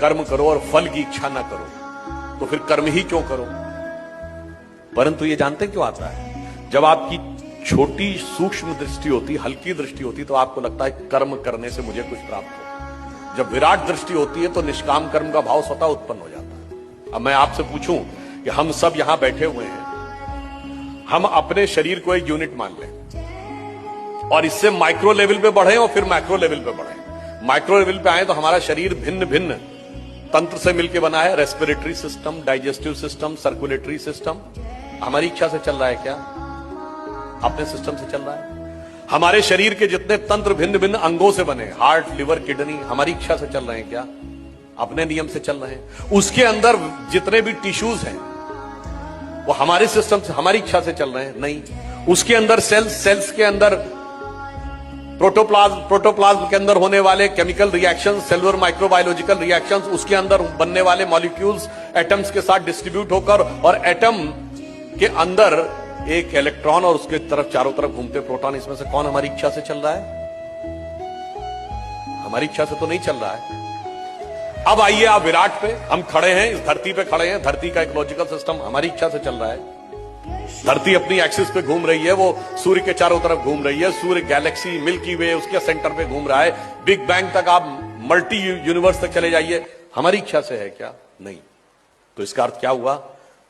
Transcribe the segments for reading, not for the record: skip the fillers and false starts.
कर्म करो और फल की इच्छा ना करो, तो फिर कर्म ही क्यों करो। परंतु ये जानते क्यों आता है? जब आपकी छोटी सूक्ष्म दृष्टि होती, हल्की दृष्टि होती, तो आपको लगता है कर्म करने से मुझे कुछ प्राप्त हो। जब विराट दृष्टि होती है तो निष्काम कर्म का भाव स्वतः उत्पन्न हो जाता है। अब मैं आपसे पूछूं कि हम सब यहां बैठे हुए हैं, हम अपने शरीर को एक यूनिट मान लें और इससे माइक्रो लेवल पे बढ़े और फिर मैक्रो लेवल पे बढ़े। माइक्रो लेवल पे आए तो हमारा शरीर भिन्न भिन्न तंत्र से मिलकर बना है। Respiratory system, digestive system, circulatory system. हमारी इच्छा से चल रहा है क्या? अपने सिस्टम से चल रहा है। हमारे शरीर के जितने तंत्र भिन्न भिन्न अंगों से बने, हार्ट, लिवर, किडनी, हमारी इच्छा से चल रहे हैं क्या? अपने नियम से चल रहे हैं। उसके अंदर जितने भी टिश्यूज हैं वो हमारे सिस्टम से, हमारी इच्छा से चल रहे हैं? नहीं। उसके अंदर सेल्स के अंदर प्रोटोप्लाज्म के अंदर होने वाले chemical reactions, cellular microbiological reactions, उसके अंदर बनने वाले मॉलिक्यूल्स एटम्स के साथ डिस्ट्रीब्यूट होकर, और एटम के अंदर एक इलेक्ट्रॉन और उसके तरफ चारों तरफ घूमते प्रोटॉन, इसमें से कौन हमारी इच्छा से चल रहा है? हमारी इच्छा से तो नहीं चल रहा है। अब आइए आप विराट पे, हम खड़े हैं, इस धरती पे खड़े हैं। धरती का इकोलॉजिकल सिस्टम हमारी इच्छा से चल रहा है। धरती अपनी एक्सिस पे घूम रही है, वो सूर्य के चारों तरफ घूम रही है। सूर्य गैलेक्सी, मिल्की वे उसके सेंटर पे घूम रहा है। बिग बैंग तक आप मल्टी यूनिवर्स तक चले जाइए, हमारी इच्छा से है क्या? नहीं। तो इसका अर्थ क्या हुआ?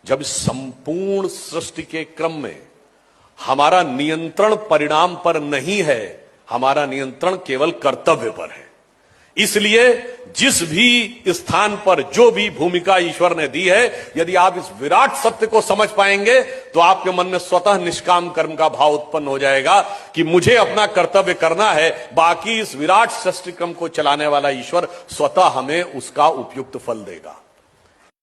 जब संपूर्ण सृष्टि के क्रम में हमारा नियंत्रण परिणाम पर नहीं है, हमारा नियंत्रण केवल कर्तव्य पर है। इसलिए जिस भी स्थान पर जो भी भूमिका ईश्वर ने दी है, यदि आप इस विराट सत्य को समझ पाएंगे तो आपके मन में स्वतः निष्काम कर्म का भाव उत्पन्न हो जाएगा कि मुझे अपना कर्तव्य करना है, बाकी इस विराट सृष्टि क्रम को चलाने वाला ईश्वर स्वतः हमें उसका उपयुक्त फल देगा।